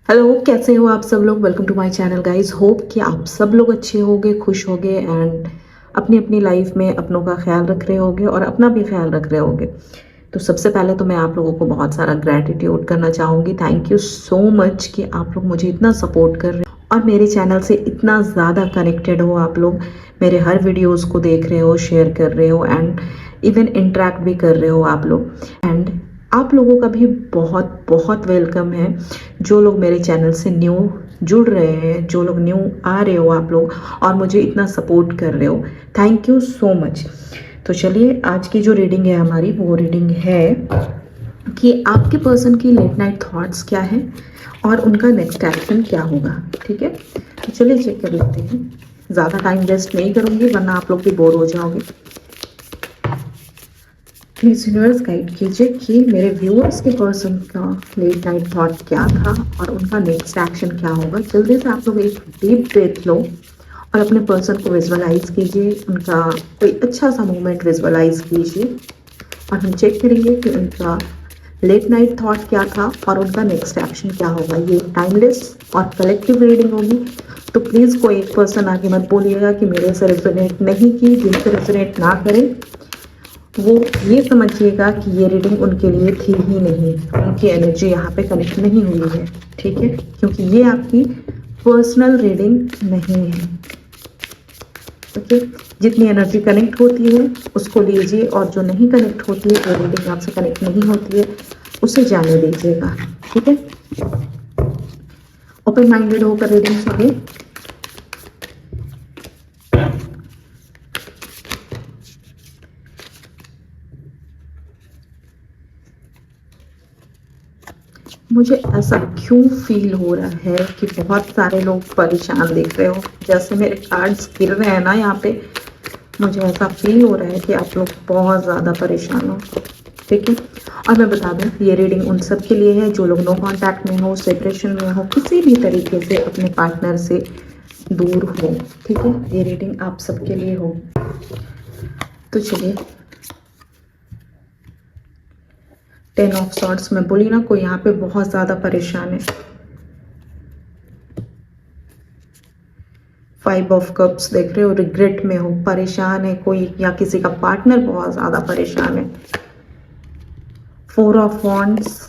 Hello, कैसे हो आप सब लोग। Welcome to my channel guys. Hope कि आप सब लोग अच्छे होगे, खुश होगे एंड अपनी अपनी लाइफ में अपनों का ख्याल रख रहे होगे और अपना भी ख्याल रख रहे होगे। तो सबसे पहले तो मैं आप लोगों को बहुत सारा ग्रैटिट्यूड करना चाहूँगी। थैंक यू सो मच कि आप लोग मुझे इतना सपोर्ट कर रहे हो और मेरे चैनल से इतना ज़्यादा कनेक्टेड हो। आप लोग मेरे हर वीडियोज़ को देख रहे हो, शेयर कर रहे हो एंड इवन इंटरेक्ट भी कर रहे हो आप लोग। एंड आप लोगों का भी बहुत बहुत वेलकम है। जो लोग मेरे चैनल से न्यू जुड़ रहे हैं, जो लोग न्यू आ रहे हो आप लोग और मुझे इतना सपोर्ट कर रहे हो, थैंक यू सो मच। तो चलिए, आज की जो रीडिंग है हमारी, वो रीडिंग है कि आपके पर्सन की लेट नाइट थॉट्स क्या है और उनका नेक्स्ट एक्शन क्या होगा। ठीक है, तो चलिए चेक कर लेते हैं। ज़्यादा टाइम वेस्ट नहीं करूँगी वरना आप लोग भी बोर हो जाओगे। प्लीज यूनिवर्स गाइड कीजिए कि मेरे व्यूअर्स के पर्सन का लेट नाइट थॉट क्या था और उनका नेक्स्ट एक्शन क्या होगा। जल्दी से आप लोग एक डीप ब्रेथ लो और अपने पर्सन को विजुअलाइज कीजिए, उनका कोई अच्छा सा मोमेंट विजुअलाइज कीजिए और हम चेक करेंगे कि उनका लेट नाइट थॉट क्या था और उनका नेक्स्ट एक्शन क्या होगा। ये टाइमलेस और कलेक्टिव रीडिंग होगी, तो प्लीज़ कोई एक पर्सन आगे मत बोलिएगा कि मेरे से रेजोनेट नहीं की। जिनसे रेजोनेट ना करे वो ये समझिएगा कि ये रीडिंग उनके लिए थी ही नहीं, उनकी एनर्जी यहाँ पे कनेक्ट नहीं हुई है। ठीक है, क्योंकि ये आपकी पर्सनल रीडिंग नहीं है। ओके, जितनी एनर्जी कनेक्ट होती है उसको लीजिए और जो नहीं कनेक्ट होती है, वो रीडिंग आपसे कनेक्ट नहीं होती है, उसे जाने दीजिएगा। ठीक है, ओपन माइंडेड होकर रीडिंग सुनिए। मुझे ऐसा क्यों फील हो रहा है कि बहुत सारे लोग परेशान दिख रहे हो। जैसे मेरे कार्ड्स गिर रहे हैं ना यहाँ पे, मुझे ऐसा फील हो रहा है कि आप लोग बहुत ज़्यादा परेशान हो। ठीक है, और मैं बता दूँ, ये रीडिंग उन सब के लिए है जो लोग नो कांटेक्ट में हो, सेपरेशन में हो, किसी भी तरीके से अपने पार्टनर से दूर हो। ठीक है, ये रीडिंग आप सबके लिए हो। तो चलिए, 10 ऑफ सॉर्ड्स में बोली ना, कोई यहाँ पे बहुत ज़्यादा परेशान है। 5 ऑफ कप्स देख रहे हो, रिग्रेट में हो, परेशान है कोई, या किसी का पार्टनर बहुत ज़्यादा परेशान है। 4 of wands,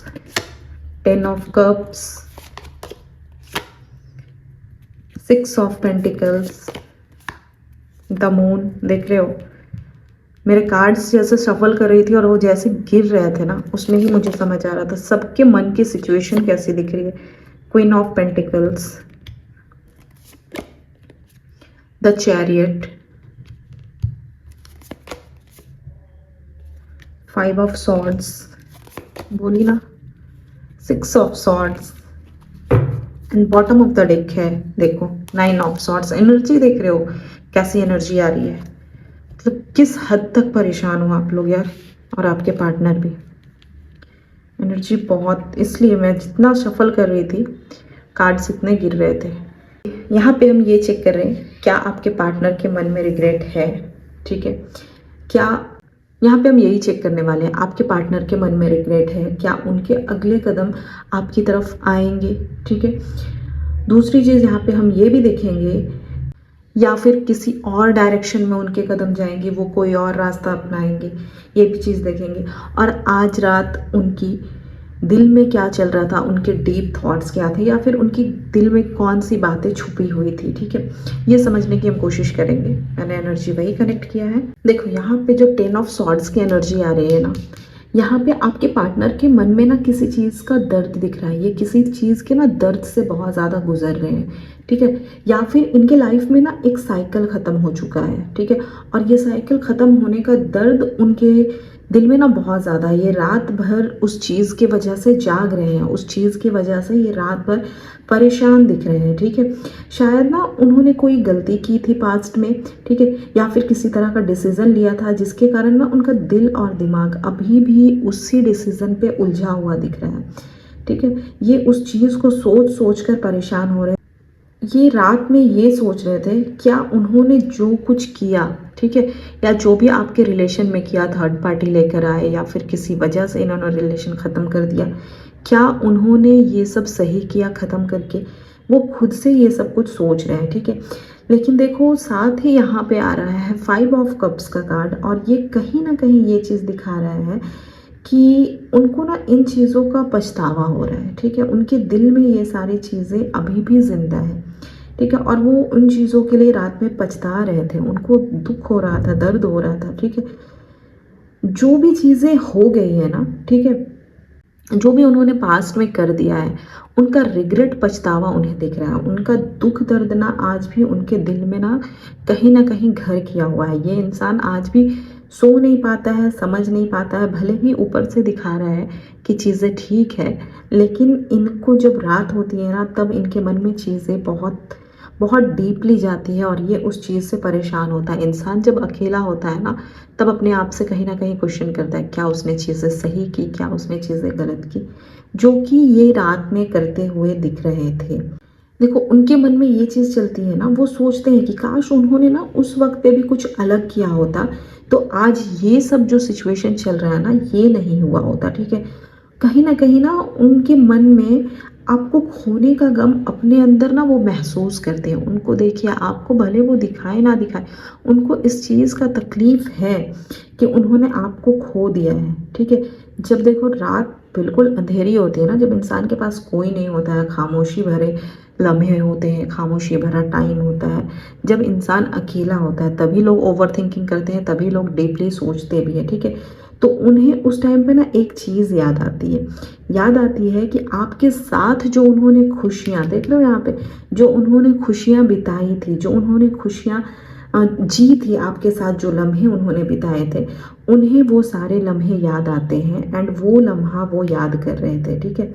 10 of cups, 6 of pentacles, the moon देख रहे हो। मेरे कार्ड्स जैसे सफल कर रही थी और वो जैसे गिर रहे थे ना, उसमें ही मुझे समझ आ रहा था सबके मन की सिचुएशन कैसी दिख रही है। Queen of pentacles, the chariot, 5 of swords बोली ना, 6 of swords and bottom of the deck है देखो, 9 ऑफ सॉर्ड्स। एनर्जी देख रहे हो कैसी एनर्जी आ रही है, मतलब किस हद तक परेशान हो आप लोग यार, और आपके पार्टनर भी। एनर्जी बहुत, इसलिए मैं जितना शफल कर रही थी कार्ड्स इतने गिर रहे थे। यहाँ पे हम ये चेक कर रहे हैं क्या आपके पार्टनर के मन में रिग्रेट है। ठीक है, क्या यहाँ पे हम यही चेक करने वाले हैं, आपके पार्टनर के मन में रिग्रेट है, क्या उनके अगले कदम आपकी तरफ आएंगे। ठीक है, दूसरी चीज़ यहाँ पे हम ये भी देखेंगे, या फिर किसी और डायरेक्शन में उनके कदम जाएंगे, वो कोई और रास्ता अपनाएंगे, ये भी चीज़ देखेंगे। और आज रात उनकी दिल में क्या चल रहा था, उनके डीप थॉट्स क्या थे, या फिर उनकी दिल में कौन सी बातें छुपी हुई थी। ठीक है, ये समझने की हम कोशिश करेंगे। मैंने एनर्जी वही कनेक्ट किया है। देखो यहाँ पे जो 10 ऑफ सॉर्ड्स की एनर्जी आ रही है ना, यहाँ पे आपके पार्टनर के मन में ना किसी चीज़ का दर्द दिख रहा है, ये किसी चीज़ के ना दर्द से बहुत ज़्यादा गुजर रहे हैं। ठीक है, या फिर इनके लाइफ में ना एक साइकिल ख़त्म हो चुका है। ठीक है, और ये साइकिल ख़त्म होने का दर्द उनके दिल में ना बहुत ज़्यादा है। ये रात भर उस चीज़ की वजह से जाग रहे हैं, उस चीज़ की वजह से ये रात भर परेशान दिख रहे हैं। ठीक है, शायद ना उन्होंने कोई गलती की थी पास्ट में। ठीक है, या फिर किसी तरह का डिसीज़न लिया था जिसके कारण ना उनका दिल और दिमाग अभी भी उसी डिसीज़न पे उलझा हुआ दिख रहा है। ठीक है, ये उस चीज़ को सोच सोच कर परेशान हो रहे हैं। ये रात में ये सोच रहे थे क्या उन्होंने जो कुछ किया, ठीक है, या जो भी आपके रिलेशन में किया, थर्ड पार्टी लेकर आए या फिर किसी वजह से इन्होंने रिलेशन ख़त्म कर दिया, क्या उन्होंने ये सब सही किया ख़त्म करके? वो खुद से ये सब कुछ सोच रहे हैं, ठीक है। लेकिन देखो साथ ही यहाँ पे आ रहा है 5 ऑफ कप्स का कार्ड, और ये कहीं ना कहीं ये चीज़ दिखा रहा है कि उनको ना इन चीज़ों का पछतावा हो रहा है, ठीक है। उनके दिल में ये सारी चीज़ें अभी भी जिंदा है, ठीक है। और वो उन चीज़ों के लिए रात में पछता रहे थे, उनको दुख हो रहा था, दर्द हो रहा था, ठीक है। जो भी चीज़ें हो गई है ना, ठीक है, जो भी उन्होंने पास्ट में कर दिया है, उनका रिग्रेट, पछतावा उन्हें दिख रहा है। उनका दुख दर्द ना आज भी उनके दिल में ना कहीं घर किया हुआ है। ये इंसान आज भी सो नहीं पाता है, समझ नहीं पाता है। भले ही ऊपर से दिखा रहा है कि चीज़ें ठीक है, लेकिन इनको जब रात होती है ना, तब इनके मन में चीज़ें बहुत बहुत डीपली जाती है, और ये उस चीज़ से परेशान होता है। इंसान जब अकेला होता है ना, तब अपने आप से कहीं ना कहीं क्वेश्चन करता है, क्या उसने चीज़ें सही की, क्या उसने चीज़ें गलत की, जो कि ये रात में करते हुए दिख रहे थे। देखो उनके मन में ये चीज़ चलती है ना, वो सोचते हैं कि काश उन्होंने ना उस वक्त पे भी कुछ अलग किया होता, तो आज ये सब जो सिचुएशन चल रहा है ना, ये नहीं हुआ होता, ठीक है। कहीं ना उनके मन में आपको खोने का गम अपने अंदर ना वो महसूस करते हैं। उनको देखिए, आपको भले वो दिखाए ना दिखाए, उनको इस चीज़ का तकलीफ है कि उन्होंने आपको खो दिया है, ठीक है। जब देखो रात बिल्कुल अंधेरी होती है ना, जब इंसान के पास कोई नहीं होता है, खामोशी भरे लम्हे होते हैं, खामोशी भरा टाइम होता है, जब इंसान अकेला होता है, तभी लोग ओवर थिंकिंग करते हैं, तभी लोग डीपली सोचते भी हैं, ठीक है। तो उन्हें उस टाइम पे ना एक चीज़ याद आती है, कि आपके साथ जो उन्होंने खुशियाँ, देख लो यहाँ पे, जो उन्होंने खुशियाँ बिताई थी, जो उन्होंने खुशियाँ जी थी आपके साथ, जो लम्हे उन्होंने बिताए थे, उन्हें वो सारे लम्हे याद आते हैं, एंड वो लम्हा वो याद कर रहे थे, ठीक है।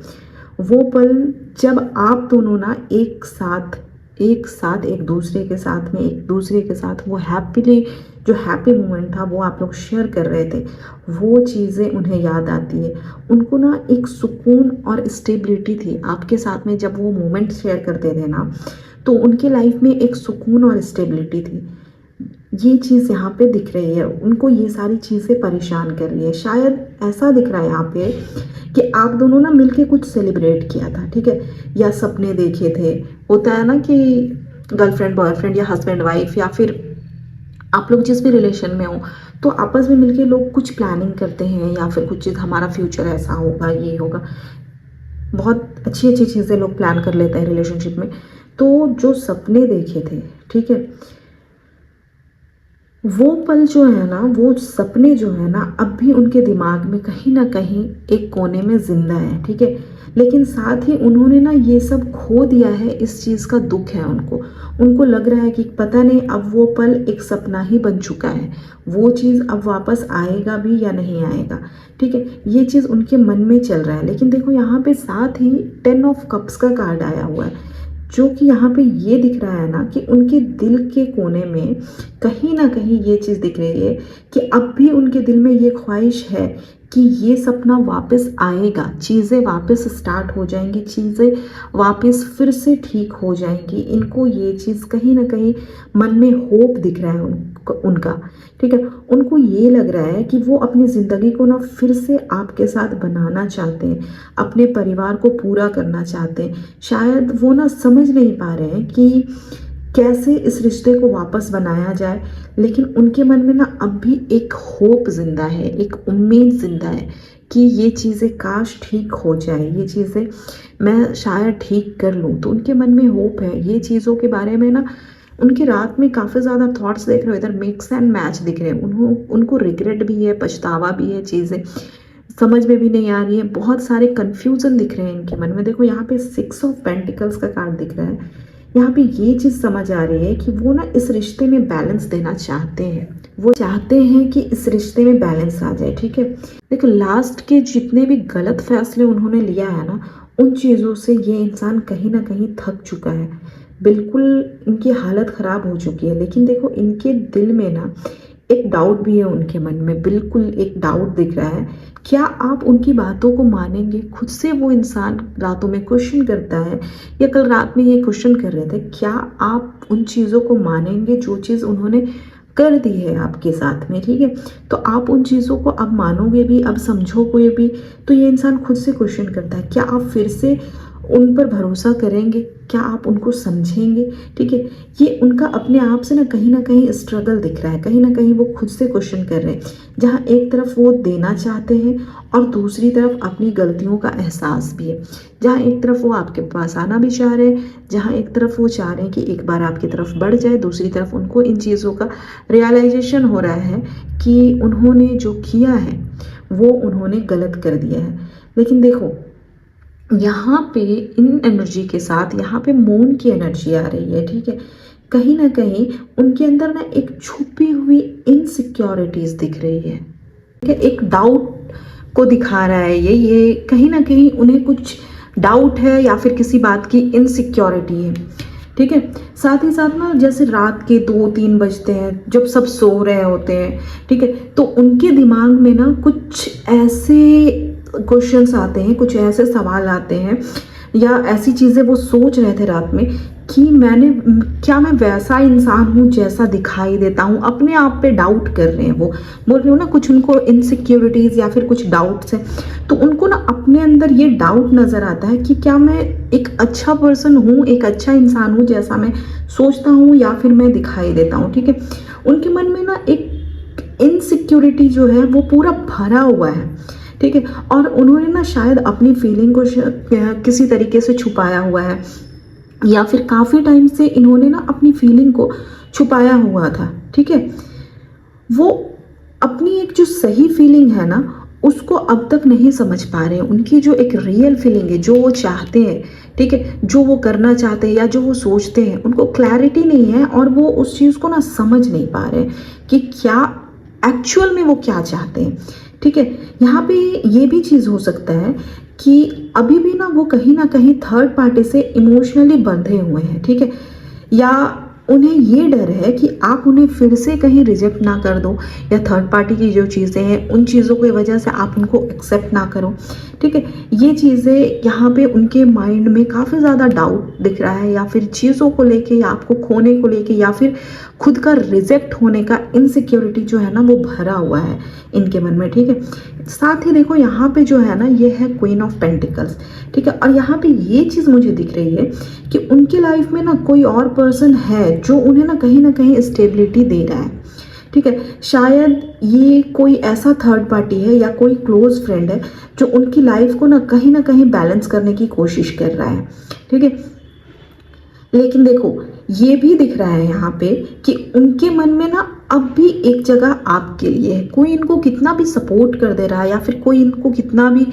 वो पल जब आप दोनों ना एक साथ एक दूसरे के साथ वो जो हैप्पी मोमेंट था, वो आप लोग शेयर कर रहे थे, वो चीज़ें उन्हें याद आती है। उनको ना एक सुकून और स्टेबिलिटी थी आपके साथ में, जब वो मोमेंट शेयर करते थे ना, तो उनके लाइफ में एक सुकून और स्टेबिलिटी थी। ये चीज़ यहाँ पे दिख रही है, उनको ये सारी चीज़ें परेशान कर रही है। शायद ऐसा दिख रहा है यहाँ पे कि आप दोनों ना मिलके कुछ सेलिब्रेट किया था, ठीक है, या सपने देखे थे। होता है ना कि गर्लफ्रेंड बॉयफ्रेंड या हस्बैंड वाइफ, या फिर आप लोग जिस भी रिलेशन में हो, तो आपस में मिलके लोग कुछ प्लानिंग करते हैं, या फिर कुछ चीज़, हमारा फ्यूचर ऐसा होगा, ये होगा, बहुत अच्छी अच्छी चीज़ें लोग प्लान कर लेते हैं रिलेशनशिप में। तो जो सपने देखे थे, ठीक है, वो पल जो है ना, वो सपने जो है ना, अब भी उनके दिमाग में कहीं ना कहीं एक कोने में जिंदा है, ठीक है। लेकिन साथ ही उन्होंने ना ये सब खो दिया है, इस चीज़ का दुख है उनको लग रहा है कि पता नहीं अब वो पल एक सपना ही बन चुका है, वो चीज़ अब वापस आएगा भी या नहीं आएगा, ठीक है। ये चीज़ उनके मन में चल रहा है। लेकिन देखो यहाँ पे साथ ही 10 ऑफ कप्स का कार्ड आया हुआ है, जो कि यहाँ पे ये दिख रहा है ना कि उनके दिल के कोने में कहीं ना कहीं ये चीज़ दिख रही है कि अब भी उनके दिल में ये ख्वाहिश है कि ये सपना वापस आएगा, चीज़ें वापस स्टार्ट हो जाएंगी, चीज़ें वापस फिर से ठीक हो जाएंगी। इनको ये चीज़ कहीं ना कहीं मन में होप दिख रहा है उनका, ठीक है। उनको ये लग रहा है कि वो अपनी ज़िंदगी को ना फिर से आपके साथ बनाना चाहते हैं, अपने परिवार को पूरा करना चाहते हैं। शायद वो ना समझ नहीं पा रहे हैं कि कैसे इस रिश्ते को वापस बनाया जाए, लेकिन उनके मन में ना अब भी एक होप जिंदा है, एक उम्मीद जिंदा है कि ये चीज़ें काश ठीक हो जाए, ये चीज़ें मैं शायद ठीक कर लूँ। तो उनके मन में होप है। ये चीज़ों के बारे में ना उनकी रात में काफ़ी ज़्यादा थॉट्स देख रहे हो, इधर मिक्स एंड मैच दिख रहे हैं। उनको रिग्रेट भी है, पछतावा भी है, चीज़ें समझ में भी नहीं आ रही है, बहुत सारे कन्फ्यूज़न दिख रहे हैं इनके मन में। देखो यहाँ पे 6 ऑफ पेंटिकल्स का कार्ड दिख रहा है। यहाँ पे ये चीज़ समझ आ रही है कि वो ना इस रिश्ते में बैलेंस देना चाहते हैं, वो चाहते हैं कि इस रिश्ते में बैलेंस आ जाए, ठीक है। देखो लास्ट के जितने भी गलत फैसले उन्होंने लिया है ना, उन चीज़ों से ये इंसान कहीं ना कहीं थक चुका है, बिल्कुल इनकी हालत ख़राब हो चुकी है। लेकिन देखो इनके दिल में ना एक डाउट भी है, उनके मन में बिल्कुल एक डाउट दिख रहा है, क्या आप उनकी बातों को मानेंगे? खुद से वो इंसान रातों में क्वेश्चन करता है, या कल रात में ये क्वेश्चन कर रहे थे, क्या आप उन चीज़ों को मानेंगे जो चीज़ उन्होंने कर दी है आपके साथ में, ठीक है। तो आप उन चीज़ों को अब मानोगे भी, अब समझोगे भी। तो ये इंसान खुद से क्वेश्चन करता है, क्या आप फिर से उन पर भरोसा करेंगे, क्या आप उनको समझेंगे, ठीक है। ये उनका अपने आप से ना कहीं स्ट्रगल दिख रहा है, कहीं ना कहीं वो खुद से क्वेश्चन कर रहे हैं, जहाँ एक तरफ वो देना चाहते हैं और दूसरी तरफ अपनी गलतियों का एहसास भी है। जहाँ एक तरफ वो आपके पास आना भी चाह रहे हैं, जहाँ एक तरफ वो चाह रहे हैं कि एक बार आपकी तरफ बढ़ जाए, दूसरी तरफ उनको इन चीज़ों का रियलाइजेशन हो रहा है कि उन्होंने जो किया है वो उन्होंने गलत कर दिया है। लेकिन देखो, यहाँ पे इन एनर्जी के साथ यहाँ पे मून की एनर्जी आ रही है, ठीक है। कहीं ना कहीं उनके अंदर ना एक छुपी हुई इनसिक्योरिटीज दिख रही है, ठीक है। एक डाउट को दिखा रहा है ये कहीं ना कहीं उन्हें कुछ डाउट है या फिर किसी बात की इनसिक्योरिटी है, ठीक है। साथ ही साथ ना जैसे रात के 2-3 बजते हैं, जब सब सो रहे होते हैं, ठीक है, तो उनके दिमाग में ना कुछ ऐसे क्वेश्चंस आते हैं, कुछ ऐसे सवाल आते हैं या ऐसी चीज़ें वो सोच रहे थे रात में कि क्या मैं वैसा इंसान हूँ जैसा दिखाई देता हूँ। अपने आप पे डाउट कर रहे हैं, वो बोल रहे हो ना, कुछ उनको इनसिक्योरिटीज़ या फिर कुछ डाउट्स हैं। तो उनको ना अपने अंदर ये डाउट नज़र आता है कि क्या मैं एक अच्छा पर्सन हूँ, एक अच्छा इंसान हूँ जैसा मैं सोचता हूँ, या फिर मैं दिखाई देता हूँ, ठीक है। उनके मन में ना एक इनसिक्योरिटी जो है वो पूरा भरा हुआ है, ठीक है। और उन्होंने ना शायद अपनी फीलिंग को किसी तरीके से छुपाया हुआ है, या फिर काफ़ी टाइम से इन्होंने ना अपनी फीलिंग को छुपाया हुआ था, ठीक है। वो अपनी एक जो सही फीलिंग है ना उसको अब तक नहीं समझ पा रहे हैं। उनकी जो एक रियल फीलिंग है, जो वो चाहते हैं, ठीक है, जो वो करना चाहते हैं या जो वो सोचते हैं, उनको क्लैरिटी नहीं है और वो उस चीज़ को ना समझ नहीं पा रहे कि क्या एक्चुअल में वो क्या चाहते हैं, ठीक है। यहाँ पे ये भी चीज़ हो सकता है कि अभी भी ना वो कहीं ना कहीं थर्ड पार्टी से इमोशनली बंधे हुए हैं, ठीक है। या उन्हें ये डर है कि आप उन्हें फिर से कहीं रिजेक्ट ना कर दो, या थर्ड पार्टी की जो चीज़ें हैं उन चीज़ों की वजह से आप उनको एक्सेप्ट ना करो, ठीक है। ये चीज़ें यहाँ पे उनके माइंड में काफ़ी ज़्यादा डाउट दिख रहा है, या फिर चीज़ों को लेके, या आपको खोने को लेके, या फिर खुद का रिजेक्ट होने का इनसिक्योरिटी जो है ना वो भरा हुआ है इनके मन में, ठीक है। साथ ही देखो यहाँ पे जो है ना ये है क्वीन ऑफ पेंटिकल्स, ठीक है। और यहाँ पे ये चीज़ मुझे दिख रही है कि उनके लाइफ में ना कोई और पर्सन है जो उन्हें ना कहीं स्टेबिलिटी दे रहा है, ठीक है। शायद ये कोई ऐसा थर्ड पार्टी है या कोई क्लोज फ्रेंड है जो उनकी लाइफ को ना कहीं बैलेंस करने की कोशिश कर रहा है, ठीक है। लेकिन देखो ये भी दिख रहा है यहाँ पे कि उनके मन में ना अब भी एक जगह आपके लिए है। कोई इनको कितना भी सपोर्ट कर दे रहा है, या फिर कोई इनको कितना भी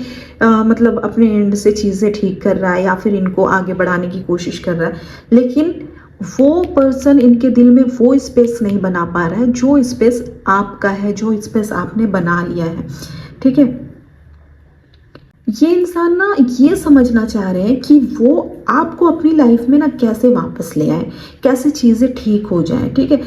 मतलब अपने एंड से चीज़ें ठीक कर रहा है, या फिर इनको आगे बढ़ाने की कोशिश कर रहा है, लेकिन वो पर्सन इनके दिल में वो स्पेस नहीं बना पा रहा है जो स्पेस आपका है, जो स्पेस आपने बना लिया है, ठीक है। ये इंसान ना ये समझना चाह रहे हैं कि वो आपको अपनी लाइफ में ना कैसे वापस ले आए, कैसे चीज़ें ठीक हो जाएं, ठीक है।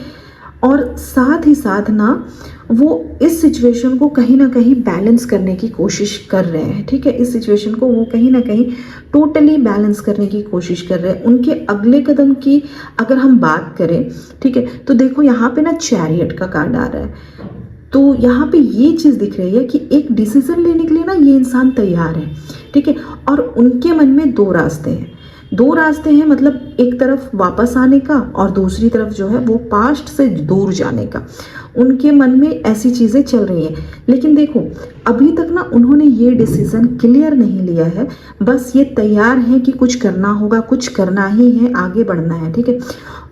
और साथ ही साथ ना वो इस सिचुएशन को कहीं ना कहीं बैलेंस करने की कोशिश कर रहे हैं, ठीक है। इस सिचुएशन को वो कहीं ना कहीं टोटली बैलेंस करने की कोशिश कर रहे हैं। उनके अगले कदम की अगर हम बात करें, ठीक है, तो देखो यहाँ पे ना चैरियट का कार्ड आ रहा है। तो यहाँ पे ये चीज़ दिख रही है कि एक डिसीजन लेने के लिए ना ये इंसान तैयार है, ठीक है। और उनके मन में दो रास्ते हैं, मतलब एक तरफ वापस आने का और दूसरी तरफ जो है वो पास्ट से दूर जाने का। उनके मन में ऐसी चीज़ें चल रही हैं। लेकिन देखो अभी तक ना उन्होंने ये डिसीजन क्लियर नहीं लिया है, बस ये तैयार है कि कुछ करना होगा, कुछ करना ही है, आगे बढ़ना है, ठीक है।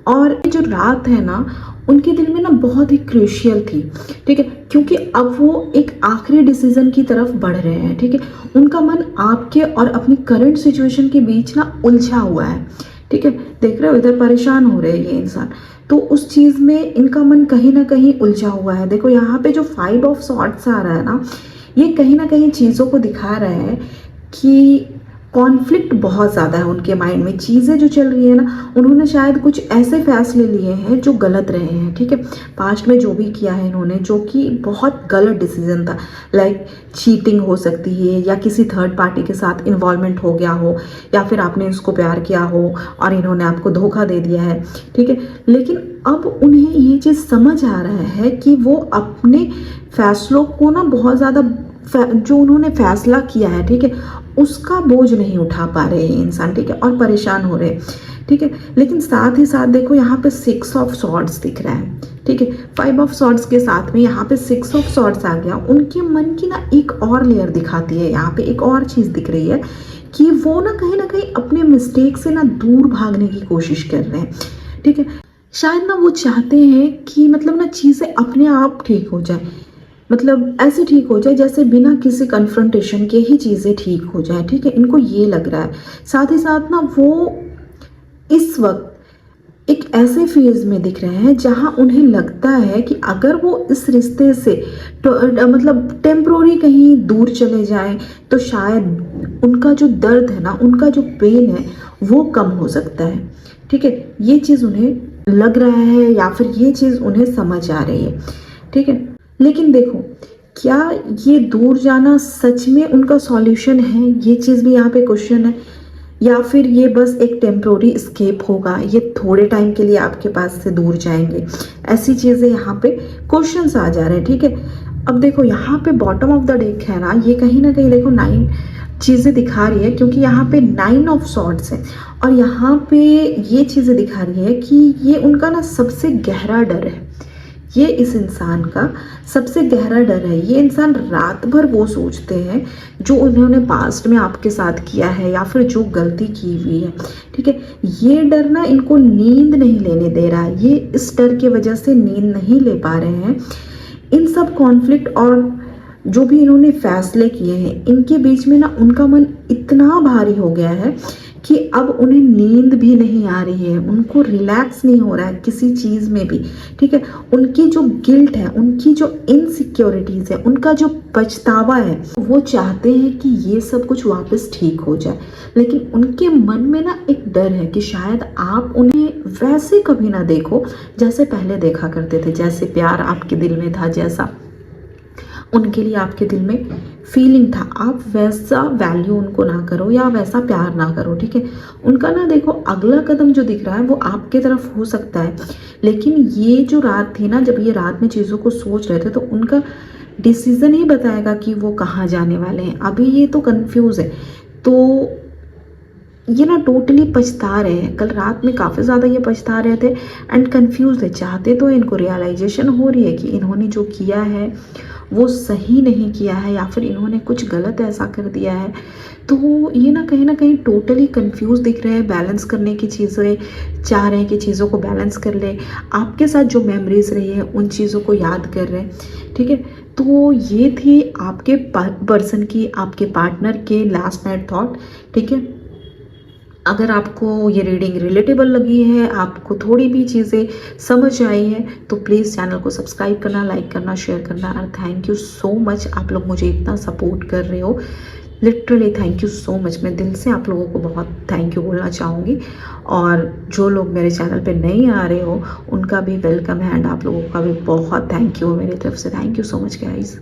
और जो रात है ना उनके दिल में ना बहुत ही क्रूशियल थी, ठीक है, क्योंकि अब वो एक आखिरी डिसीजन की तरफ बढ़ रहे हैं, ठीक है। उनका मन आपके और अपनी करंट सिचुएशन के बीच ना उलझा हुआ है, ठीक है। देख रहे हो इधर परेशान हो रहे हैं ये इंसान, तो उस चीज़ में इनका मन कहीं ना कहीं उलझा हुआ है। देखो यहाँ पे जो 5 ऑफ सॉर्ड्स आ रहा है ना, ये कहीं ना कहीं चीज़ों को दिखा रहा है कि कॉन्फ्लिक्ट बहुत ज़्यादा है उनके माइंड में, चीज़ें जो चल रही है ना, उन्होंने शायद कुछ ऐसे फैसले लिए हैं जो गलत रहे हैं, ठीक है। पास्ट में जो भी किया है इन्होंने, जो कि बहुत गलत डिसीजन था, लाइक चीटिंग हो सकती है, या किसी थर्ड पार्टी के साथ इन्वॉल्वमेंट हो गया हो, या फिर आपने इसको प्यार किया हो और इन्होंने आपको धोखा दे दिया है, ठीक है। लेकिन अब उन्हें ये चीज़ समझ आ रहा है कि वो अपने फैसलों को ना बहुत ज़्यादा, जो उन्होंने फैसला किया है, ठीक है, उसका बोझ नहीं उठा पा रहे हैं इंसान, ठीक है, और परेशान हो रहे हैं, ठीक है। लेकिन साथ ही साथ देखो यहाँ पे 6 ऑफ सॉर्ड्स दिख रहा है, ठीक है। 5 ऑफ सॉर्ड्स के साथ में यहाँ पे 6 ऑफ सॉर्ड्स आ गया। उनके मन की ना एक और लेयर दिखाती है, यहाँ पे एक और चीज़ दिख रही है कि वो ना कहीं अपने मिस्टेक से ना दूर भागने की कोशिश कर रहे हैं, ठीक है। शायद ना वो चाहते हैं कि मतलब ना चीज़ें अपने आप ठीक हो जाए, मतलब ऐसे ठीक हो जाए जैसे बिना किसी कन्फ्रंटेशन के ही चीज़ें ठीक हो जाए, ठीक है। इनको ये लग रहा है। साथ ही साथ ना वो इस वक्त एक ऐसे फेज में दिख रहे हैं जहां उन्हें लगता है कि अगर वो इस रिश्ते से तो मतलब टेम्प्रोरी कहीं दूर चले जाएं तो शायद उनका जो दर्द है ना, उनका जो पेन है वो कम हो सकता है, ठीक है। ये चीज़ उन्हें लग रहा है या फिर ये चीज़ उन्हें समझ आ रही है, ठीक है। लेकिन देखो, क्या ये दूर जाना सच में उनका सॉल्यूशन है, ये चीज़ भी यहाँ पे क्वेश्चन है, या फिर ये बस एक टेम्प्रोरी स्केप होगा, ये थोड़े टाइम के लिए आपके पास से दूर जाएंगे, ऐसी चीज़ें यहाँ पे क्वेश्चंस आ जा रहे हैं, ठीक है। अब देखो यहाँ पे बॉटम ऑफ द डेक है ना, ये कहीं ना कहीं देखो 9 चीज़ें दिखा रही है, क्योंकि यहाँ पे 9 ऑफ सॉर्ड्स है, और यहाँ पे ये चीज़ें दिखा रही है कि ये उनका ना सबसे गहरा डर है, ये इस इंसान का सबसे गहरा डर है। ये इंसान रात भर वो सोचते हैं जो उन्होंने पास्ट में आपके साथ किया है या फिर जो गलती की हुई है, ठीक है। ये डर ना इनको नींद नहीं लेने दे रहा है, ये इस डर की वजह से नींद नहीं ले पा रहे हैं। इन सब कॉन्फ्लिक्ट और जो भी इन्होंने फैसले किए हैं, इनके बीच में ना उनका मन इतना भारी हो गया है कि अब उन्हें नींद भी नहीं आ रही है, उनको रिलैक्स नहीं हो रहा है किसी चीज़ में भी, ठीक है। उनकी जो गिल्ट है, उनकी जो इनसिक्योरिटीज़ है, उनका जो पछतावा है, वो चाहते हैं कि ये सब कुछ वापस ठीक हो जाए। लेकिन उनके मन में ना एक डर है कि शायद आप उन्हें वैसे कभी ना देखो जैसे पहले देखा करते थे, जैसे प्यार आपके दिल में था, जैसा उनके लिए आपके दिल में फीलिंग था, आप वैसा वैल्यू उनको ना करो या वैसा प्यार ना करो, ठीक है। उनका ना देखो अगला कदम जो दिख रहा है वो आपके तरफ हो सकता है, लेकिन ये जो रात थी ना, जब ये रात में चीज़ों को सोच रहे थे तो उनका डिसीज़न ही बताएगा कि वो कहाँ जाने वाले हैं। अभी ये तो कंफ्यूज है, तो ये ना टोटली पछता रहे हैं। कल रात में काफ़ी ज़्यादा ये पछता रहे थे एंड कंफ्यूज है। चाहते तो इनको रियलाइजेशन हो रही है कि इन्होंने जो किया है वो सही नहीं किया है या फिर इन्होंने कुछ गलत ऐसा कर दिया है, तो ये ना कहीं टोटली कंफ्यूज दिख रहे हैं। बैलेंस करने की चीज़ें चाह रहे हैं कि चीज़ों को बैलेंस कर ले, आपके साथ जो मेमोरीज रही है उन चीज़ों को याद कर रहे हैं, ठीक है। तो ये थी आपके पर्सन की, आपके पार्टनर के लास्ट नाइट थॉट, ठीक है। अगर आपको ये रीडिंग रिलेटेबल लगी है, आपको थोड़ी भी चीज़ें समझ आई है, तो प्लीज़ चैनल को सब्सक्राइब करना, लाइक करना, शेयर करना। और थैंक यू सो मच, आप लोग मुझे इतना सपोर्ट कर रहे हो, literally thank you so much. मैं दिल से आप लोगों को बहुत थैंक यू बोलना चाहूँगी। और जो लोग मेरे चैनल पे नहीं आ रहे हो उनका भी वेलकम है एंड आप लोगों का भी बहुत थैंक यू मेरी तरफ से। Thank you so much guys.